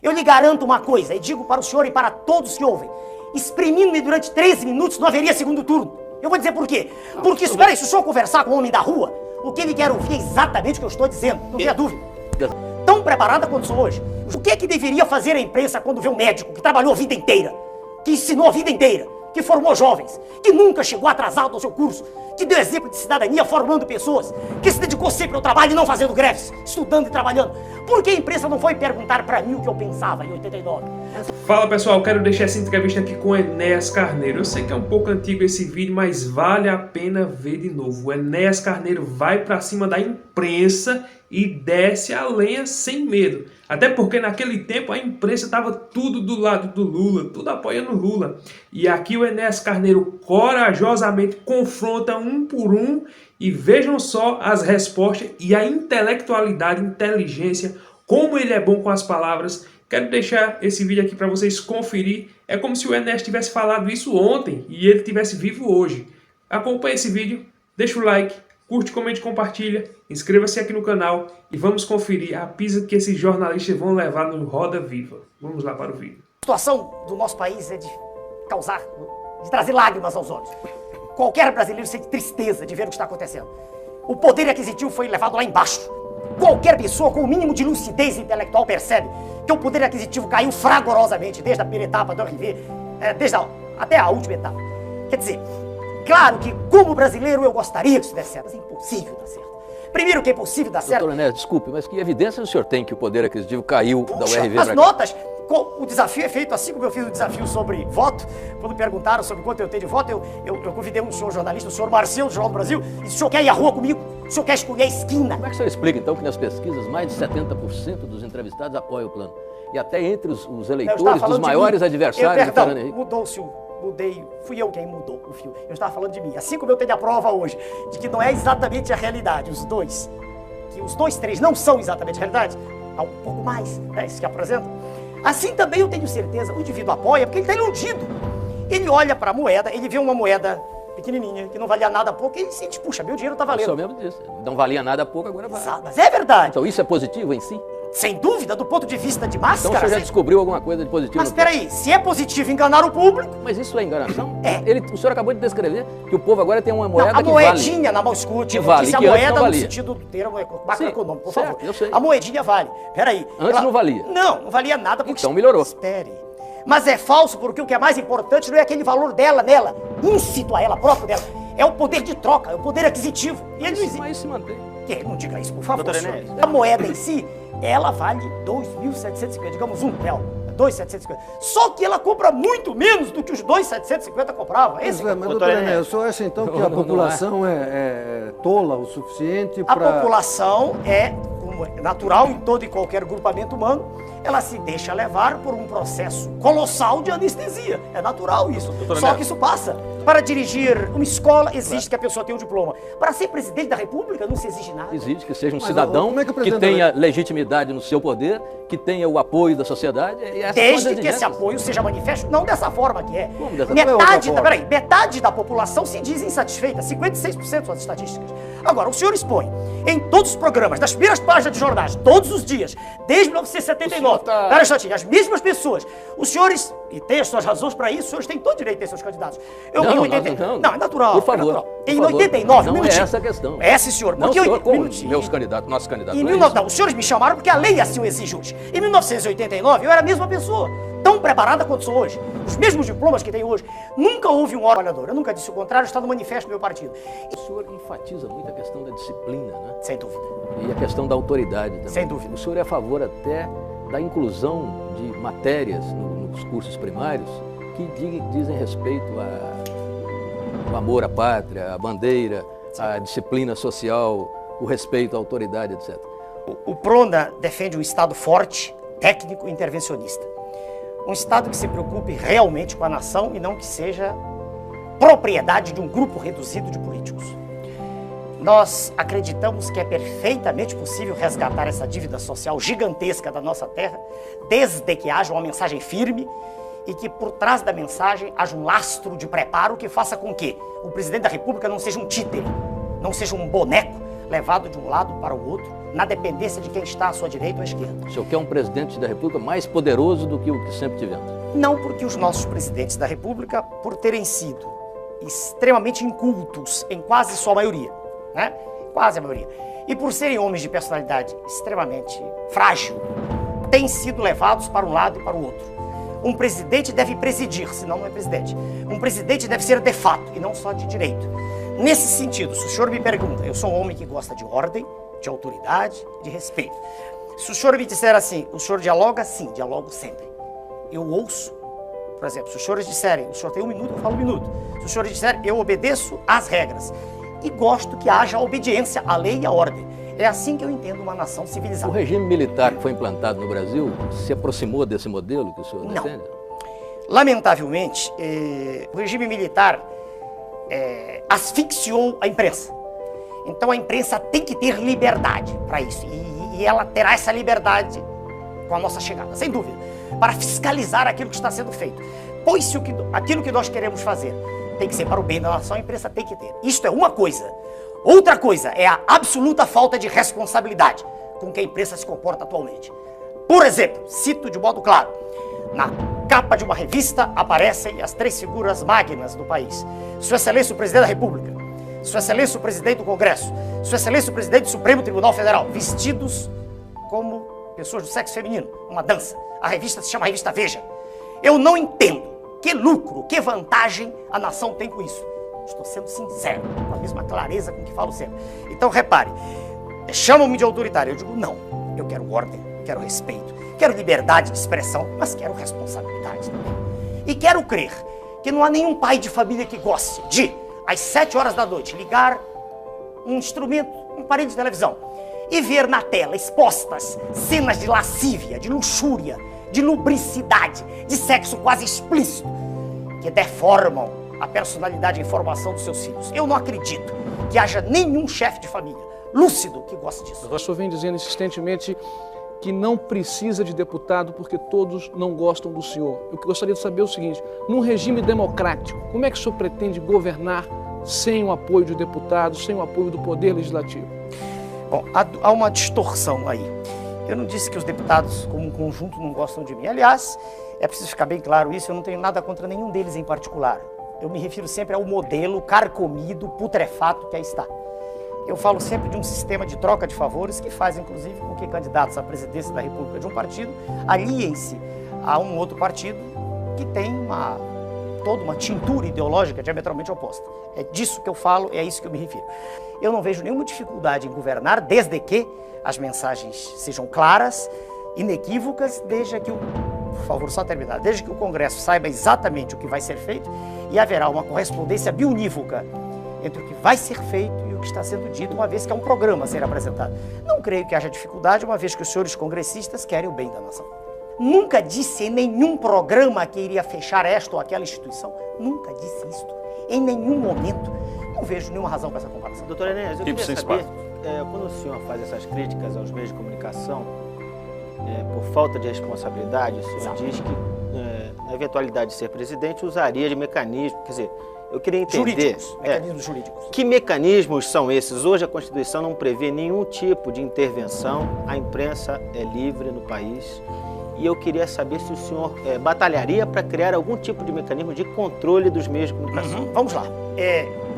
Eu lhe garanto uma coisa, e digo para o senhor e para todos que ouvem, exprimindo-me durante 13 minutos não haveria segundo turno. Eu vou dizer por quê. Porque, espera aí, se o senhor conversar com o homem da rua, o que ele quer ouvir é exatamente o que eu estou dizendo, não tenha dúvida. Tão preparada quanto sou hoje. O que é que deveria fazer a imprensa quando vê um médico que trabalhou a vida inteira, que ensinou a vida inteira, que formou jovens, que nunca chegou atrasado ao seu curso, que deu exemplo de cidadania formando pessoas, que se dedicou sempre ao trabalho e não fazendo greves, estudando e trabalhando? Por que a imprensa não foi perguntar para mim o que eu pensava em 89? Fala pessoal, quero deixar essa entrevista aqui com Enéas Carneiro. Eu sei que é um pouco antigo esse vídeo, mas vale a pena ver de novo. O Enéas Carneiro vai para cima da imprensa e desce a lenha sem medo. Até porque naquele tempo a imprensa estava tudo do lado do Lula, tudo apoiando o Lula. E aqui o Enéas Carneiro corajosamente confronta um por um e vejam só as respostas e a intelectualidade, inteligência, como ele é bom com as palavras. Quero deixar esse vídeo aqui para vocês conferir. É como se o Enéas tivesse falado isso ontem e ele tivesse vivo hoje. Acompanhe esse vídeo, deixa o like, curte, comente, compartilha, inscreva-se aqui no canal e vamos conferir a pisa que esses jornalistas vão levar no Roda Viva. Vamos lá para o vídeo. A situação do nosso país é de causar, de trazer lágrimas aos olhos. Qualquer brasileiro sente tristeza de ver o que está acontecendo. O poder aquisitivo foi levado lá embaixo. Qualquer pessoa com o mínimo de lucidez intelectual percebe que o poder aquisitivo caiu fragorosamente desde a primeira etapa do RV, até a última etapa. Quer dizer, claro que como brasileiro eu gostaria que isso desse certo, mas é impossível dar certo. Primeiro que é impossível dar certo... Doutor Enéas, desculpe, mas que evidência o senhor tem que o poder aquisitivo caiu da URV? As notas, o desafio é feito assim como eu fiz o desafio sobre voto. Quando perguntaram sobre quanto eu tenho de voto, eu convidei um senhor jornalista, o senhor Marcelo, do Jornal do Brasil, e disse: o senhor quer ir à rua comigo? O senhor quer escolher a esquina? Como é que o senhor explica, então, que nas pesquisas mais de 70% dos entrevistados apoiam o plano? E até entre os eleitores dos maiores adversários do Fernando Henrique? Fui eu quem mudou o fio. Eu estava falando de mim. Assim como eu tenho a prova hoje de que não é exatamente a realidade, os dois, três não são exatamente a realidade, há um pouco mais, né, isso que apresentam. Assim também eu tenho certeza, o indivíduo apoia porque ele está iludido. Ele olha para a moeda, ele vê uma moeda pequenininha, que não valia nada a pouco, e ele sente: puxa, meu dinheiro está valendo. O senhor mesmo disse, não valia nada a pouco, agora vale. Mas é verdade. Então isso é positivo em si? Sem dúvida, do ponto de vista de máscara. Então o senhor já descobriu alguma coisa de positivo? Mas espera aí, se é positivo enganar o público... Mas isso é enganação? É. O senhor acabou de descrever que o povo agora tem uma moeda a moedinha na mão, escute, eu disse a moeda no sentido do termo macroeconômico, por favor. Eu sei. A moedinha vale. Peraí. Antes não valia? Não valia nada. Porque... Então melhorou. Espere. Mas é falso porque o que é mais importante não é aquele valor dela, nela, íncito a ela, próprio dela. É o poder de troca, é o poder aquisitivo. E ele não existe. Mas isso se mantém. Não diga isso, por favor. Doutor A moeda em si, ela vale 2.750, digamos R$1, 2.750. Só que ela compra muito menos do que os 2.750 compravam. Mas, doutor Enéas, o senhor acha então que a população é tola o suficiente para... A população é, como é natural em todo e qualquer grupamento humano, ela se deixa levar por um processo colossal de anestesia. É natural isso. Só que isso passa. Para dirigir uma escola, exige que a pessoa tenha um diploma. Para ser presidente da República, não se exige nada. Exige que seja um cidadão que tenha legitimidade no seu poder, que tenha o apoio da sociedade. Desde que esse apoio seja manifesto, não dessa forma que é. Como dessa Metade da população se diz insatisfeita, 56% são as estatísticas. Agora, o senhor expõe em todos os programas, nas primeiras páginas de jornais, todos os dias, desde 1979, as mesmas pessoas. Os senhores, e tem as suas razões para isso, os senhores têm todo direito de ter seus candidatos. Não, é natural. Por favor. É natural. Em 89, não é essa a questão. É, sim, senhor. Não, senhor, como meus candidatos, nossos candidatos. Não, os senhores me chamaram porque a lei assim o exige hoje. Em 1989, eu era a mesma pessoa, tão preparada quanto sou hoje. Os mesmos diplomas que tenho hoje. Nunca houve um trabalhador. Eu nunca disse o contrário, está no manifesto do meu partido. O senhor enfatiza muito a questão da disciplina, né? Sem dúvida. E a questão da autoridade também. Sem dúvida. O senhor é a favor até da inclusão de matérias nos cursos primários que dizem respeito ao amor à pátria, à bandeira, à disciplina social, o respeito à autoridade, etc. O PRONA defende um Estado forte, técnico e intervencionista. Um Estado que se preocupe realmente com a nação e não que seja propriedade de um grupo reduzido de políticos. Nós acreditamos que é perfeitamente possível resgatar essa dívida social gigantesca da nossa terra, desde que haja uma mensagem firme e que por trás da mensagem haja um lastro de preparo que faça com que o presidente da República não seja um títere, não seja um boneco levado de um lado para o outro, na dependência de quem está à sua direita ou à esquerda. O senhor quer um presidente da República mais poderoso do que o que sempre tivemos? Não porque os nossos presidentes da República, por terem sido extremamente incultos em quase sua maioria, né? Quase a maioria, e por serem homens de personalidade extremamente frágil, têm sido levados para um lado e para o outro. Um presidente deve presidir, senão não é presidente. Um presidente deve ser de fato e não só de direito. Nesse sentido, se o senhor me pergunta, eu sou um homem que gosta de ordem, de autoridade, de respeito. Se o senhor me disser assim, o senhor dialoga? Sim, dialogo sempre. Eu ouço, por exemplo, se os senhores disserem, o senhor tem 1 minuto, eu falo 1 minuto. Se os senhores disserem, eu obedeço às regras. E gosto que haja obediência à lei e à ordem. É assim que eu entendo uma nação civilizada. O regime militar que foi implantado no Brasil se aproximou desse modelo que o senhor defende? Não. Lamentavelmente, o regime militar asfixiou a imprensa. Então a imprensa tem que ter liberdade para isso. E ela terá essa liberdade com a nossa chegada, sem dúvida, para fiscalizar aquilo que está sendo feito. Pois se aquilo que nós queremos fazer tem que ser para o bem da nação, a imprensa tem que ter. Isto é uma coisa. Outra coisa é a absoluta falta de responsabilidade com que a imprensa se comporta atualmente. Por exemplo, cito de modo claro, na capa de uma revista aparecem as 3 figuras magnas do país. Sua Excelência o Presidente da República, Sua Excelência o Presidente do Congresso, Sua Excelência o Presidente do Supremo Tribunal Federal, vestidos como pessoas do sexo feminino, uma dança. A revista se chama Revista Veja. Eu não entendo que lucro, que vantagem a nação tem com isso. Estou sendo sincero, com a mesma clareza com que falo sempre. Então, repare, chamam-me de autoritário. Eu digo, não, eu quero ordem, quero respeito, quero liberdade de expressão, mas quero responsabilidade também. E quero crer que não há nenhum pai de família que goste de, às 7 horas da noite, ligar um instrumento, um aparelho de televisão, e ver na tela expostas cenas de lascívia, de luxúria, de lubricidade, de sexo quase explícito, que deformam a personalidade e formação dos seus filhos. Eu não acredito que haja nenhum chefe de família lúcido que goste disso. O senhor vem dizendo insistentemente que não precisa de deputado porque todos não gostam do senhor. Eu gostaria de saber o seguinte, num regime democrático, como é que o senhor pretende governar sem o apoio de deputados, sem o apoio do Poder Legislativo? Bom, há uma distorção aí. Eu não disse que os deputados, como um conjunto, não gostam de mim. Aliás, é preciso ficar bem claro isso, eu não tenho nada contra nenhum deles em particular. Eu me refiro sempre ao modelo carcomido, putrefato que aí está. Eu falo sempre de um sistema de troca de favores que faz, inclusive, com que candidatos à presidência da República de um partido aliem-se a um outro partido que tem toda uma tintura ideológica diametralmente oposta. É disso que eu falo, é a isso que eu me refiro. Eu não vejo nenhuma dificuldade em governar, desde que as mensagens sejam claras, inequívocas, desde que por favor, só terminar, desde que o Congresso saiba exatamente o que vai ser feito e haverá uma correspondência biunívoca entre o que vai ser feito e o que está sendo dito, uma vez que é um programa a ser apresentado. Não creio que haja dificuldade, uma vez que os senhores congressistas querem o bem da nação. Nunca disse em nenhum programa que iria fechar esta ou aquela instituição. Nunca disse isto. Em nenhum momento. Não vejo nenhuma razão para essa comparação. Doutor Enéas, eu queria saber, quando o senhor faz essas críticas aos meios de comunicação, por falta de responsabilidade, o senhor Exato. diz que, na eventualidade de ser presidente, usaria de mecanismo, quer dizer, eu queria entender... Jurídicos, mecanismos jurídicos. Que mecanismos são esses? Hoje a Constituição não prevê nenhum tipo de intervenção, a imprensa é livre no país, e eu queria saber se o senhor batalharia para criar algum tipo de mecanismo de controle dos meios de comunicação. Vamos lá.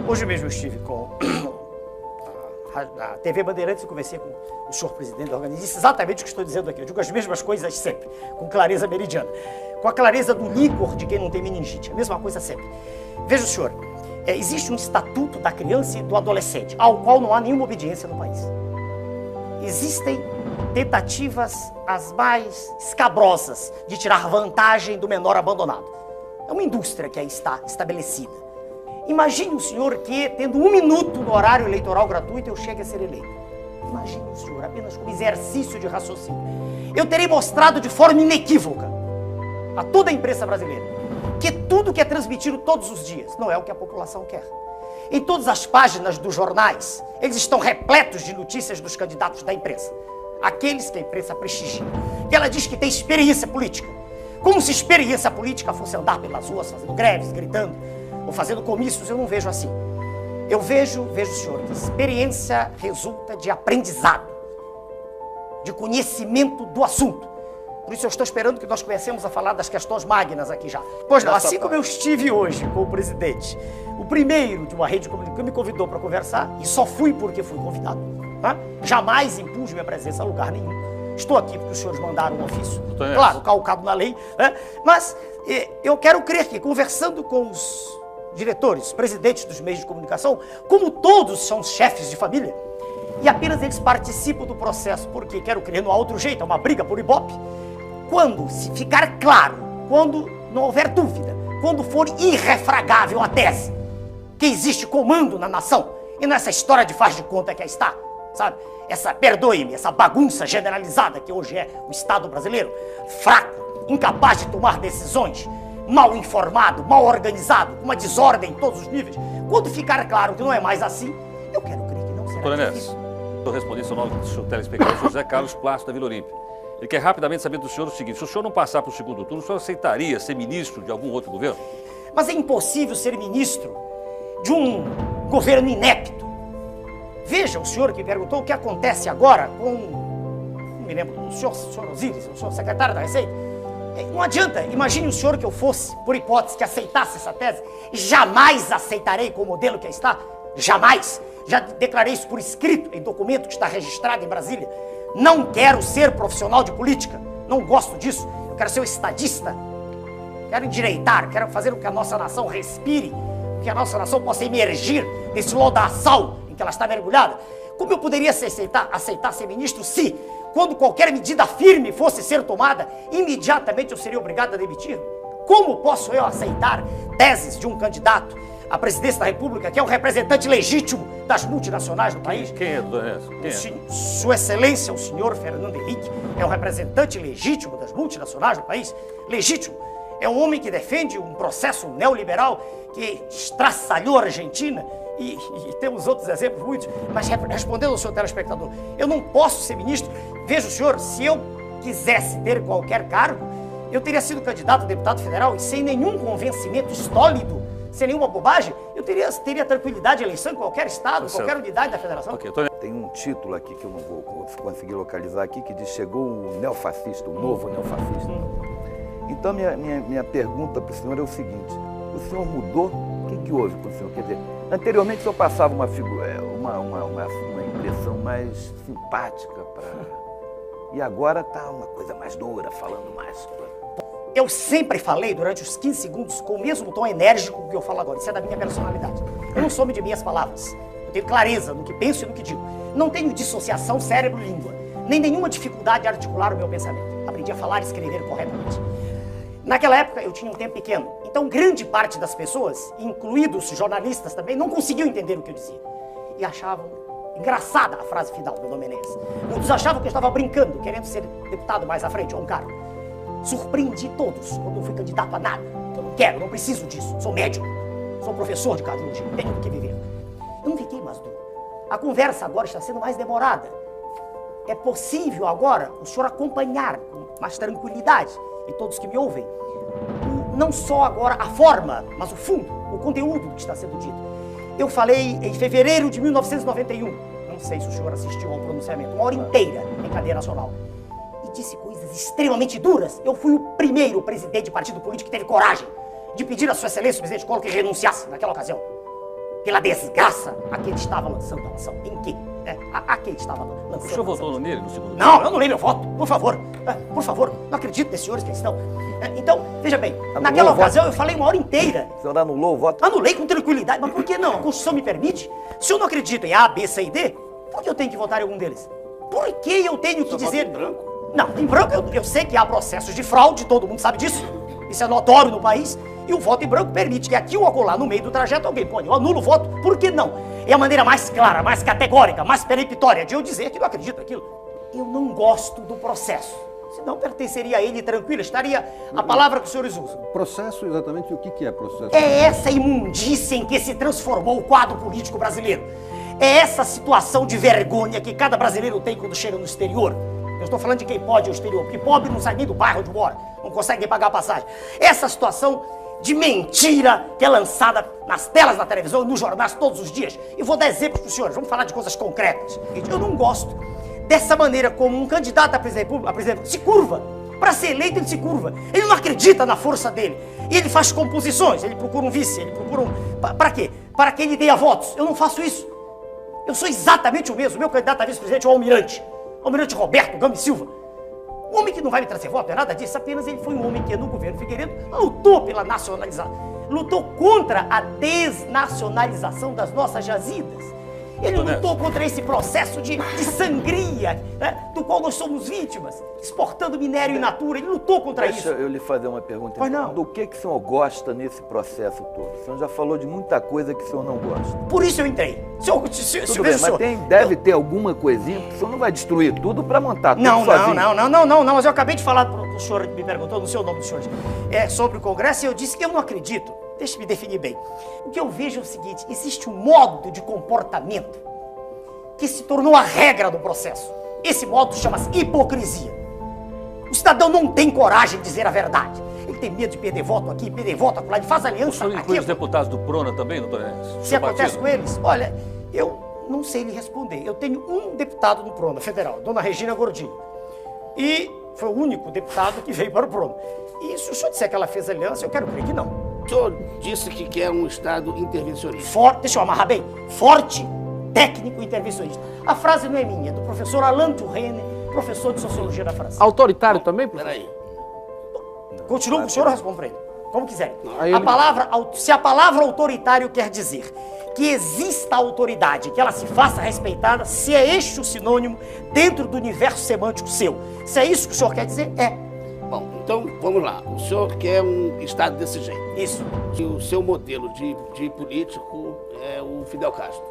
Hoje mesmo eu estive com a TV Bandeirantes e conversei com o senhor presidente da organização, disse exatamente o que estou dizendo aqui. Eu digo as mesmas coisas sempre, com clareza meridiana. Com a clareza do líquor de quem não tem meningite. A mesma coisa sempre. Veja o senhor, existe um estatuto da criança e do adolescente, ao qual não há nenhuma obediência no país. Existem tentativas as mais escabrosas de tirar vantagem do menor abandonado. É uma indústria que aí está estabelecida. Imagine o senhor que, tendo 1 minuto no horário eleitoral gratuito, eu chegue a ser eleito. Imagine o senhor, apenas como exercício de raciocínio. Eu terei mostrado de forma inequívoca a toda a imprensa brasileira que tudo que é transmitido todos os dias não é o que a população quer. Em todas as páginas dos jornais, eles estão repletos de notícias dos candidatos da imprensa. Aqueles que a imprensa prestigia. Que ela diz que tem experiência política. Como se experiência política fosse andar pelas ruas fazendo greves, gritando, ou fazendo comícios. Eu não vejo assim. Eu vejo, senhor, que experiência resulta de aprendizado. de conhecimento do assunto. Por isso eu estou esperando que nós comecemos a falar das questões magnas aqui já. Pois não, assim como eu estive hoje com o presidente, o primeiro de uma rede de comunicação que me convidou para conversar, e só fui porque fui convidado, né? Jamais impus minha presença a lugar nenhum. Estou aqui porque os senhores mandaram um ofício, claro, calcado na lei, né? Mas eu quero crer que, conversando com os diretores, presidentes dos meios de comunicação, como todos são chefes de família, e apenas eles participam do processo, porque quero crer, não há outro jeito, é uma briga por ibope. Quando se ficar claro, quando não houver dúvida, quando for irrefragável a tese que existe comando na nação, e nessa história de faz de conta que aí está, sabe? Perdoe-me, essa bagunça generalizada que hoje é o Estado brasileiro, fraco, incapaz de tomar decisões, mal informado, mal organizado, com uma desordem em todos os níveis. Quando ficar claro que não é mais assim, eu quero crer que não será Doutor difícil. Enéas, eu respondi seu nome do seu telespectador, José Carlos Plácido da Vila Olímpia. Ele quer rapidamente saber do senhor o seguinte: se o senhor não passar para o segundo turno, o senhor aceitaria ser ministro de algum outro governo? Mas é impossível ser ministro de um governo inepto. Veja, o senhor que perguntou o que acontece agora com, não me lembro, o senhor Osíris, o senhor secretário da Receita. Não adianta, imagine o senhor que eu fosse, por hipótese, que aceitasse essa tese. Jamais aceitarei com o modelo que aí está, jamais. Já declarei isso por escrito, em documento que está registrado em Brasília. Não quero ser profissional de política, não gosto disso. Eu quero ser um estadista, quero endireitar, quero fazer com que a nossa nação respire, que a nossa nação possa emergir desse lodaçal em que ela está mergulhada. Como eu poderia aceitar ser ministro se, quando qualquer medida firme fosse ser tomada, imediatamente eu seria obrigado a demitir? Como posso eu aceitar teses de um candidato à presidência da República, que é o representante legítimo das multinacionais do país? Quem é, doutor Enéas? Sua Excelência, o senhor Fernando Henrique, é o representante legítimo das multinacionais do país? Legítimo. É um homem que defende um processo neoliberal que estraçalhou a Argentina e temos outros exemplos muitos. Mas respondendo ao seu telespectador, eu não posso ser ministro. Veja o senhor, se eu quisesse ter qualquer cargo, eu teria sido candidato a deputado federal e sem nenhum convencimento sólido, sem nenhuma bobagem, eu teria tranquilidade de eleição em qualquer estado, qualquer unidade da federação. Ok, Tem um título aqui que eu não vou conseguir localizar aqui, que diz: chegou o neofascista, o novo neofascista. Então, minha pergunta para o senhor é o seguinte: o senhor mudou? O que houve com o senhor? Quer dizer, anteriormente o senhor passava uma impressão mais simpática e agora está uma coisa mais dura, falando mais. Eu sempre falei durante os 15 segundos com o mesmo tom enérgico que eu falo agora. Isso é da minha personalidade. Eu não sou de minhas palavras. Eu tenho clareza no que penso e no que digo. Não tenho dissociação cérebro-língua, nem nenhuma dificuldade de articular o meu pensamento. Aprendi a falar e escrever corretamente. Naquela época eu tinha um tempo pequeno, então grande parte das pessoas, incluídos jornalistas também, não conseguiam entender o que eu dizia. E achavam engraçada a frase final do nome Enéas. Muitos achavam que eu estava brincando, querendo ser deputado mais à frente, ou um cargo. Surpreendi todos quando eu fui candidato a nada. Eu não quero, não preciso disso. Sou médico, sou professor de cardiologia, tenho do que viver. Eu não fiquei mais duro. A conversa agora está sendo mais demorada. É possível agora o senhor acompanhar com mais tranquilidade, e todos que me ouvem, não só agora a forma, mas o fundo, o conteúdo do que está sendo dito. Eu falei em fevereiro de 1991, não sei se o senhor assistiu ao pronunciamento, uma hora inteira em cadeia nacional, e disse coisas extremamente duras. Eu fui o primeiro presidente de partido político que teve coragem de pedir a sua excelência, o presidente Collor, que renunciasse naquela ocasião, pela desgraça a que ele estava lançando a nação. Em que? A que ele estava lançando. O senhor votou nele no segundo turno? Não, eu anulei meu voto, por favor. Por favor, não acredito nesses senhores que estão. Então, veja bem, naquela ocasião eu falei uma hora inteira. O senhor anulou o voto? Anulei com tranquilidade, mas por que não? A Constituição me permite. Se eu não acredito em A, B, C e D, por que eu tenho que votar em algum deles? Por que eu tenho que dizer... Em branco? Não, em branco eu sei que há processos de fraude, todo mundo sabe disso. Isso é notório no país. E o voto em branco permite que aqui ou acolá, no meio do trajeto, alguém põe, eu anulo o voto, por que não? É a maneira mais clara, mais categórica, mais peremptória de eu dizer que não acredito naquilo. Eu não gosto do processo. Senão pertenceria a ele tranquilo, estaria a palavra que os senhores usam. Processo, exatamente o que é processo? É essa imundícia em que se transformou o quadro político brasileiro. É essa situação de vergonha que cada brasileiro tem quando chega no exterior. Eu estou falando de quem pode ir ao exterior, porque pobre não sai nem do bairro onde mora, não consegue nem pagar a passagem. Essa situação de mentira que é lançada nas telas da televisão e nos jornais todos os dias. E vou dar exemplos para os senhores, vamos falar de coisas concretas. Eu não gosto dessa maneira como um candidato a presidente da República se curva. Para ser eleito, ele se curva. Ele não acredita na força dele. E ele faz composições, ele procura um vice, ele procura um... Para quê? Para que ele dê votos. Eu não faço isso. Eu sou exatamente o mesmo. Meu candidato a vice-presidente é o Almirante Roberto Gama e Silva. Um homem que não vai me trazer voto, não é nada disso. Apenas ele foi um homem que no governo Figueiredo lutou pela nacionalização. Lutou contra a desnacionalização das nossas jazidas. Ele lutou contra esse processo de sangria, né, do qual nós somos vítimas, exportando minério in natura. Ele lutou contra isso. Deixa eu lhe fazer uma pergunta. Pois não. Do que o senhor gosta nesse processo todo? O senhor já falou de muita coisa que o senhor não gosta. Por isso eu entrei. Tudo bem, mas deve ter alguma coisinha, porque o senhor não vai destruir tudo para montar tudo sozinho. Não, mas eu acabei de falar para o senhor, me perguntou no seu nome do senhor, sobre o Congresso, e eu disse que eu não acredito. Deixa-me definir bem. O que eu vejo é o seguinte, existe um modo de comportamento que se tornou a regra do processo. Esse modo chama-se hipocrisia. O cidadão não tem coragem de dizer a verdade. Ele tem medo de perder voto aqui, perder voto acolá, ele faz aliança. O senhor inclui os deputados do PRONA também, doutor Enéas? Se acontece com eles? Olha, eu não sei lhe responder. Eu tenho um deputado no PRONA federal, dona Regina Gordilho. E foi o único deputado que veio para o PRONA. E se o senhor disser que ela fez aliança, eu quero crer que não. O senhor disse que quer um Estado intervencionista. Forte, deixa eu amarrar bem. Forte, técnico e intervencionista. A frase não é minha, é do professor Alain Touraine, professor de Sociologia da França. Autoritário também, professor? Peraí. Continua com o senhor, eu respondo para ele. Como quiserem. Aí Se a palavra autoritário quer dizer que exista autoridade, que ela se faça respeitada, se é este o sinônimo dentro do universo semântico seu. Se é isso que o senhor quer dizer, é. Bom, então vamos lá. O senhor quer um Estado desse jeito. Isso. E o seu modelo de político é o Fidel Castro.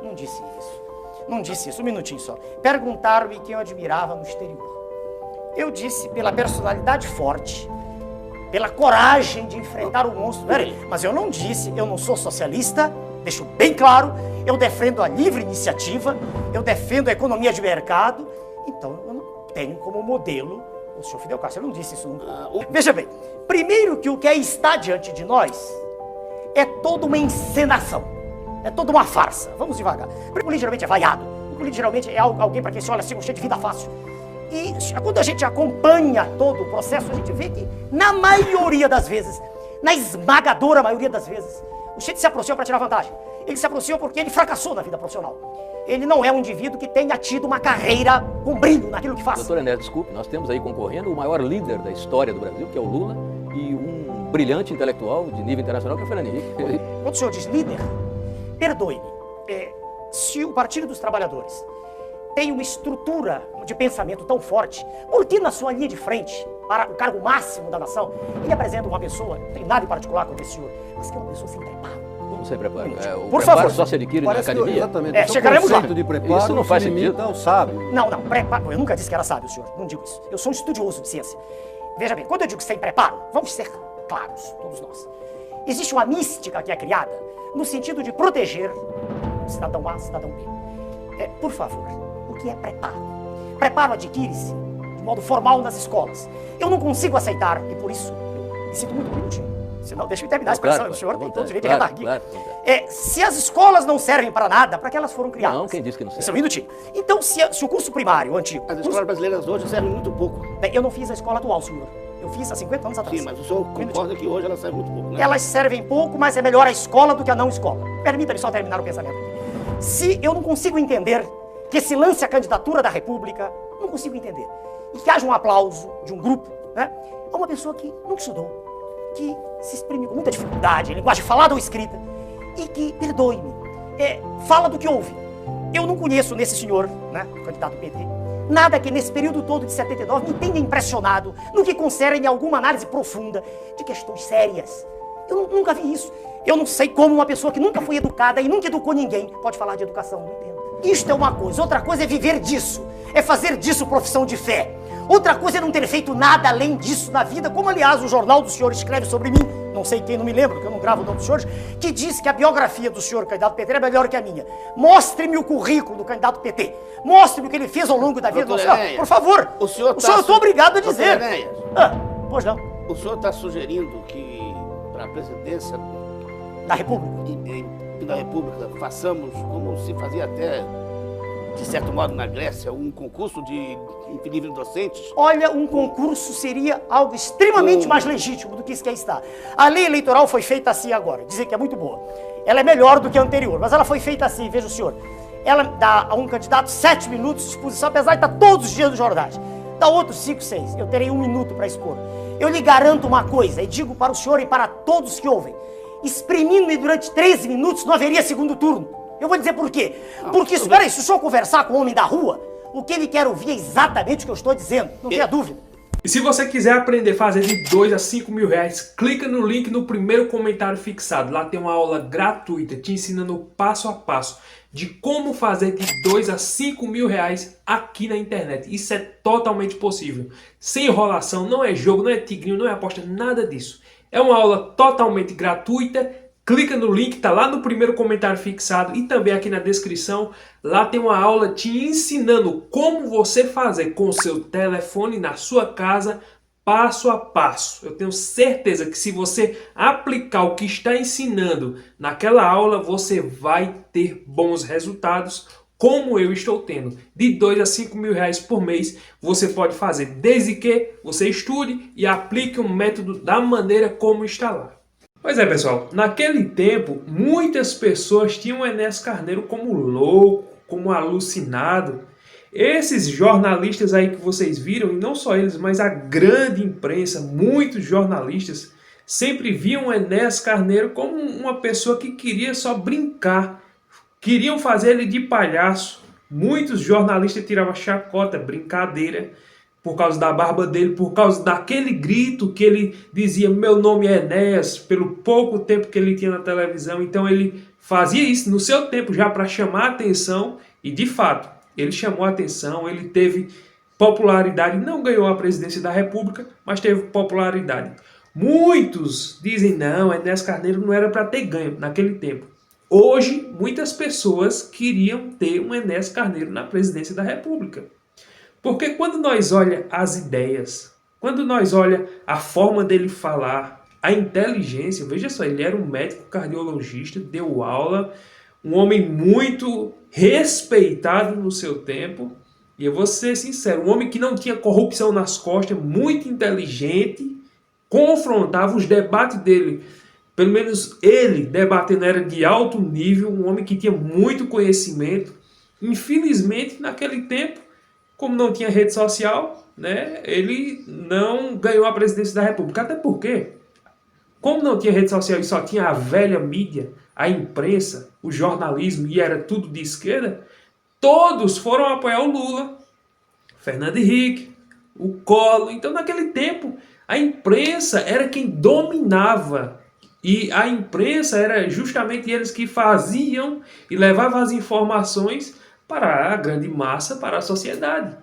Não disse isso. Não disse isso. Um minutinho só. Perguntaram-me quem eu admirava no exterior. Eu disse pela personalidade forte, pela coragem de enfrentar o monstro. Peraí, mas eu não disse, eu não sou socialista, deixo bem claro, eu defendo a livre iniciativa, eu defendo a economia de mercado, então eu não tenho como modelo o senhor Fidel Castro. Eu não disse isso nunca. Veja bem, primeiro que o que está diante de nós é toda uma encenação, é toda uma farsa. Vamos devagar. O político geralmente é vaiado, o político geralmente é alguém para quem se olha assim, cheio de vida fácil. E quando a gente acompanha todo o processo, a gente vê que, na maioria das vezes, na esmagadora maioria das vezes, o sujeito se aproxima para tirar vantagem. Ele se aproxima porque ele fracassou na vida profissional. Ele não é um indivíduo que tenha tido uma carreira com brilho naquilo que faz. Doutor Enéas, desculpe, nós temos aí concorrendo o maior líder da história do Brasil, que é o Lula, e um brilhante intelectual de nível internacional, que é o Fernando Henrique. Quando o senhor diz líder, perdoe-me, se o Partido dos Trabalhadores tem uma estrutura de pensamento tão forte, porque na sua linha de frente, para o cargo máximo da nação, ele apresenta uma pessoa, não tem nada em particular com esse senhor, mas que é uma pessoa sem preparo. Como você prepara? O Por preparo favor. só se adquire na academia? Exatamente. chegaremos lá. De preparo, Isso não faz se limita sentido. ao sábio. Não, preparo. Eu nunca disse que era sábio, senhor. Não digo isso. Eu sou um estudioso de ciência. Veja bem, quando eu digo sem preparo, vamos ser claros, todos nós. Existe uma mística que é criada no sentido de proteger o cidadão A, cidadão B. Por favor, o que é preparo? Preparo adquire-se de modo formal nas escolas. Eu não consigo aceitar, e por isso eu me sinto muito bonitinho. Senão, deixa eu terminar a expressão, Claro, o senhor tem vontade, todo o direito claro, de redarguir. claro. Se as escolas não servem para nada, para que elas foram criadas? Não, quem disse que não serve? Só um minutinho. Então, se o curso primário, o antigo... As escolas brasileiras hoje servem muito pouco. Bem, eu não fiz a escola atual, senhor. Eu fiz há 50 anos atrás. Sim, mas o senhor concorda que hoje elas servem muito pouco, né? Elas servem pouco, mas é melhor a escola do que a não escola. Permita-me só terminar o pensamento aqui. Se eu não consigo entender que se lance a candidatura da República, não consigo entender. E que haja um aplauso de um grupo, né? A uma pessoa que nunca estudou, que se exprime com muita dificuldade, em linguagem falada ou escrita, e que, perdoe-me, fala do que ouve. Eu não conheço nesse senhor, né, candidato PT, nada que nesse período todo de 79 me tenha impressionado no que concerne a alguma análise profunda de questões sérias. Eu nunca vi isso. Eu não sei como uma pessoa que nunca foi educada e nunca educou ninguém pode falar de educação, não entendo. Isto é uma coisa, outra coisa é viver disso, é fazer disso profissão de fé. Outra coisa é não ter feito nada além disso na vida, como aliás o jornal do senhor escreve sobre mim, não sei quem, não me lembro, porque eu não gravo o nome dos senhores, que diz que a biografia do senhor candidato PT é melhor que a minha. Mostre-me o currículo do candidato PT. Mostre-me o que ele fez ao longo da vida. Por favor, o senhor eu estou obrigado a dizer. Pois não. O senhor está sugerindo que para a presidência da República façamos como se fazia até de certo modo, na Grécia, um concurso de livre docentes? Olha, um concurso seria algo extremamente mais legítimo do que isso que aí está. A lei eleitoral foi feita assim agora, dizer que é muito boa. Ela é melhor do que a anterior, mas ela foi feita assim, veja o senhor. Ela dá a um candidato 7 minutos de exposição, apesar de estar todos os dias nos jornais. Dá outros 5, 6. Eu terei 1 minuto para expor. Eu lhe garanto uma coisa, e digo para o senhor e para todos que ouvem. Exprimindo-me durante 13 minutos, não haveria segundo turno. Eu vou dizer por quê. Porque, espera aí, se o senhor conversar com o homem da rua, o que ele quer ouvir é exatamente o que eu estou dizendo. Não tenha dúvida. E se você quiser aprender a fazer de 2 a 5 mil reais, clica no link no primeiro comentário fixado. Lá tem uma aula gratuita te ensinando passo a passo de como fazer de 2 a 5 mil reais aqui na internet. Isso é totalmente possível. Sem enrolação, não é jogo, não é tigrinho, não é aposta, nada disso. É uma aula totalmente gratuita. Clica no link, tá lá no primeiro comentário fixado e também aqui na descrição. Lá tem uma aula te ensinando como você fazer com o seu telefone na sua casa, passo a passo. Eu tenho certeza que se você aplicar o que está ensinando naquela aula, você vai ter bons resultados, como eu estou tendo. De 2 a 5 mil reais por mês você pode fazer, desde que você estude e aplique um método da maneira como está lá. Pois é, pessoal, naquele tempo, muitas pessoas tinham o Enéas Carneiro como louco, como alucinado. Esses jornalistas aí que vocês viram, e não só eles, mas a grande imprensa, muitos jornalistas, sempre viam o Enéas Carneiro como uma pessoa que queria só brincar. Queriam fazer ele de palhaço. Muitos jornalistas tiravam chacota, brincadeira, por causa da barba dele, por causa daquele grito que ele dizia, meu nome é Enéas, pelo pouco tempo que ele tinha na televisão. Então ele fazia isso no seu tempo já para chamar a atenção, e de fato, ele chamou a atenção, ele teve popularidade, não ganhou a presidência da República, mas teve popularidade. Muitos dizem, não, Enéas Carneiro não era para ter ganho naquele tempo. Hoje, muitas pessoas queriam ter um Enéas Carneiro na presidência da República. Porque quando nós olhamos as ideias, quando nós olhamos a forma dele falar, a inteligência, veja só, ele era um médico cardiologista, deu aula, um homem muito respeitado no seu tempo, e eu vou ser sincero, um homem que não tinha corrupção nas costas, muito inteligente, confrontava os debates dele, pelo menos ele debatendo era de alto nível, um homem que tinha muito conhecimento. Infelizmente, naquele tempo, como não tinha rede social, né, ele não ganhou a presidência da República. Até porque, como não tinha rede social e só tinha a velha mídia, a imprensa, o jornalismo, e era tudo de esquerda, todos foram apoiar o Lula, Fernando Henrique, o Collor. Então, naquele tempo, a imprensa era quem dominava. E a imprensa era justamente eles que faziam e levavam as informações para a grande massa, para a sociedade.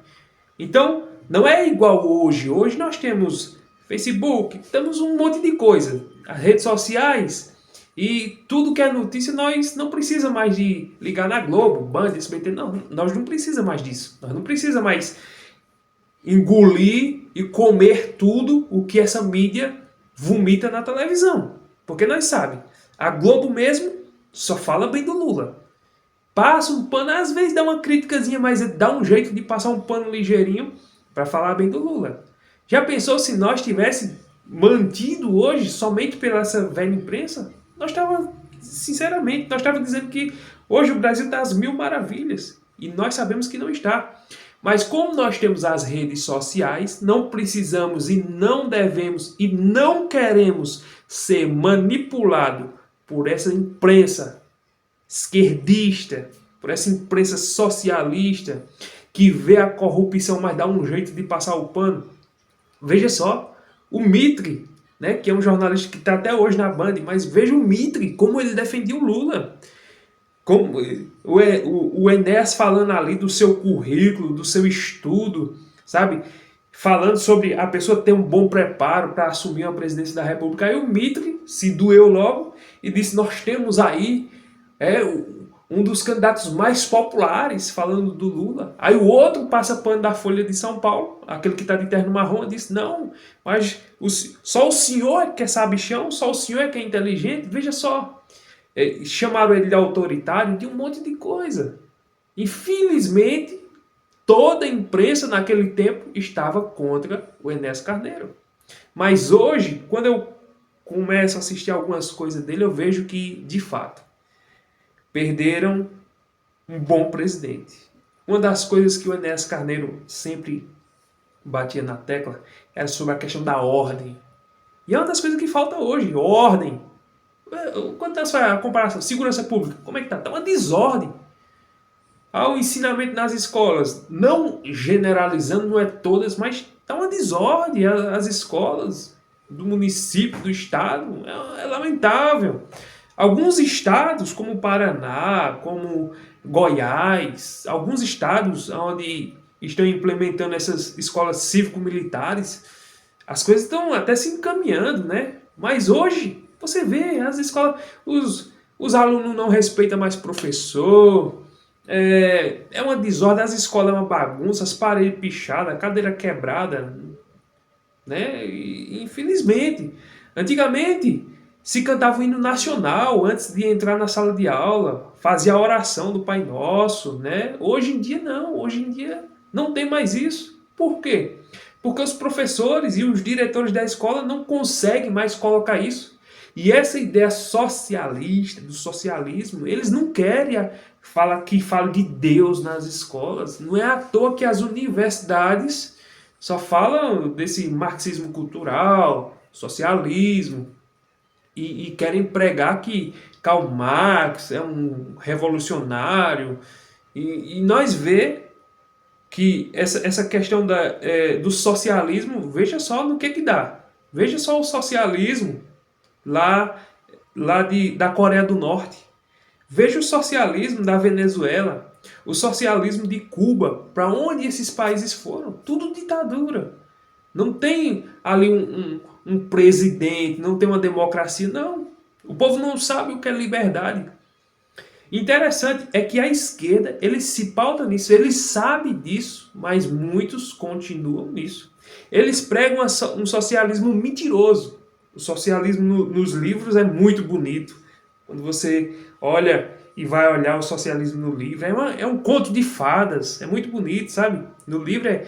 Então, não é igual hoje. Hoje nós temos Facebook, temos um monte de coisa, as redes sociais, e tudo que é notícia nós não precisa mais de ligar na Globo, Band, SBT, não, nós não precisa mais disso. Nós não precisa mais engolir e comer tudo o que essa mídia vomita na televisão. Porque nós sabemos, a Globo mesmo só fala bem do Lula. Passa um pano, às vezes dá uma criticazinha, mas dá um jeito de passar um pano ligeirinho para falar bem do Lula. Já pensou se nós tivéssemos mantido hoje somente pela essa velha imprensa? Nós estávamos, sinceramente, nós estávamos dizendo que hoje o Brasil está às mil maravilhas. E nós sabemos que não está. Mas como nós temos as redes sociais, não precisamos e não devemos e não queremos ser manipulado por essa imprensa esquerdista, por essa imprensa socialista que vê a corrupção, mas dá um jeito de passar o pano. Veja só, o Mitre, né, que é um jornalista que está até hoje na Band, mas veja o Mitre, como ele defendia o Lula. Como o Enéas falando ali do seu currículo, do seu estudo, sabe? Falando sobre a pessoa ter um bom preparo para assumir a presidência da República. Aí o Mitre se doeu logo e disse, nós temos aí um dos candidatos mais populares falando do Lula. Aí o outro passa pano da Folha de São Paulo, aquele que está de terno marrom, disse, não, mas só o senhor é que é sabichão, só o senhor é que é inteligente. Veja só, chamaram ele de autoritário, de um monte de coisa. Infelizmente, toda a imprensa naquele tempo estava contra o Enéas Carneiro. Mas hoje, quando eu começo a assistir algumas coisas dele, eu vejo que, de fato, perderam um bom presidente. Uma das coisas que o Enéas Carneiro sempre batia na tecla era sobre a questão da ordem. E é uma das coisas que falta hoje, ordem. Quanto é a comparação? Segurança pública, como é que tá? Tá uma desordem. Ao ensinamento nas escolas, não generalizando, não é todas, mas tá uma desordem. As escolas do município, do estado, é lamentável. Alguns estados, como o Paraná, como Goiás, alguns estados onde estão implementando essas escolas cívico-militares, as coisas estão até se encaminhando, né? Mas hoje, você vê, as escolas, os alunos não respeitam mais professor, é uma desordem, as escolas é uma bagunça, as paredes pichadas, a cadeira quebrada, né? E, infelizmente, antigamente se cantava o hino nacional antes de entrar na sala de aula, fazia a oração do Pai Nosso, né? Hoje em dia não, hoje em dia não tem mais isso. Por quê? Porque os professores e os diretores da escola não conseguem mais colocar isso. E essa ideia socialista, do socialismo, eles não querem que fale de Deus nas escolas. Não é à toa que as universidades só falam desse marxismo cultural, socialismo, e querem pregar que Karl Marx é um revolucionário. E nós vemos que essa questão do socialismo, veja só no que dá. Veja só o socialismo lá da Coreia do Norte. Veja o socialismo da Venezuela, o socialismo de Cuba, para onde esses países foram. Tudo ditadura. Não tem ali um presidente, não tem uma democracia, não. O povo não sabe o que é liberdade. Interessante é que a esquerda, eles se pautam nisso, eles sabem disso, mas muitos continuam nisso. Eles pregam um socialismo mentiroso. O socialismo nos livros é muito bonito. Quando você olha e vai olhar o socialismo no livro, é um conto de fadas, é muito bonito, sabe? No livro é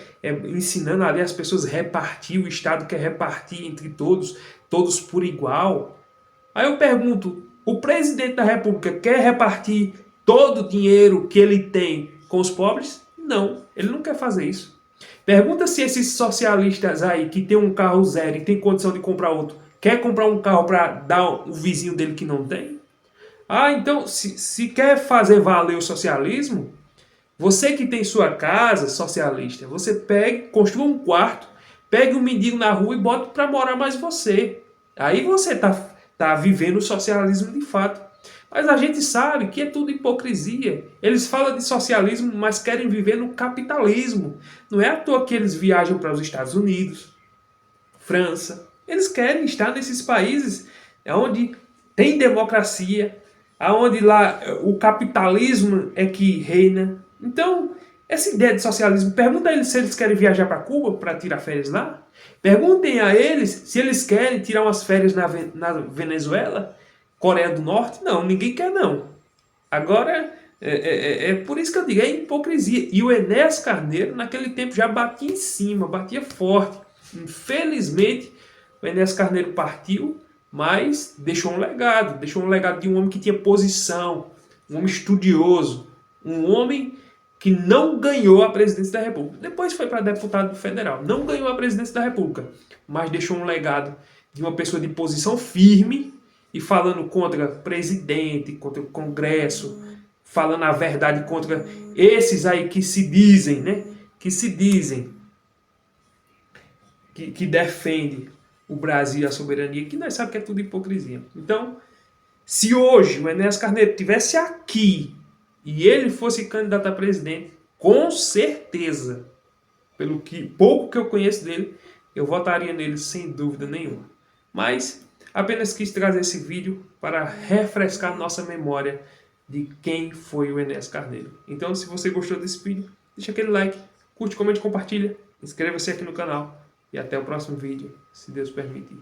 ensinando ali as pessoas a repartir, o Estado quer repartir entre todos por igual. Aí eu pergunto, o presidente da República quer repartir todo o dinheiro que ele tem com os pobres? Não, ele não quer fazer isso. Pergunta se esses socialistas aí que tem um carro zero e tem condição de comprar outro, quer comprar um carro para dar o vizinho dele que não tem? Ah, então, se quer fazer valer o socialismo, você que tem sua casa socialista, você construa um quarto, pegue um mendigo na rua e bota para morar mais você. Aí você tá vivendo o socialismo de fato. Mas a gente sabe que é tudo hipocrisia. Eles falam de socialismo, mas querem viver no capitalismo. Não é à toa que eles viajam para os Estados Unidos, França. Eles querem estar nesses países onde tem democracia, onde lá o capitalismo é que reina. Então, essa ideia de socialismo, pergunta a eles se eles querem viajar para Cuba para tirar férias lá. Perguntem a eles se eles querem tirar umas férias na Venezuela, Coreia do Norte. Não, ninguém quer não. Agora, é por isso que eu digo, é hipocrisia. E o Enéas Carneiro, naquele tempo, já batia em cima, batia forte. Infelizmente, o Enéas Carneiro partiu, mas deixou um legado de um homem que tinha posição, um homem estudioso, um homem que não ganhou a presidência da República. Depois foi para deputado federal, não ganhou a presidência da República, mas deixou um legado de uma pessoa de posição firme e falando contra presidente, contra o Congresso, falando a verdade contra esses aí que se dizem, né? Que defendem o Brasil e a soberania, que nós sabemos que é tudo hipocrisia. Então, se hoje o Enéas Carneiro estivesse aqui e ele fosse candidato a presidente, com certeza, pelo pouco que eu conheço dele, eu votaria nele sem dúvida nenhuma. Mas apenas quis trazer esse vídeo para refrescar nossa memória de quem foi o Enéas Carneiro. Então, se você gostou desse vídeo, deixa aquele like, curte, comente, compartilha, inscreva-se aqui no canal. E até o próximo vídeo, se Deus permitir.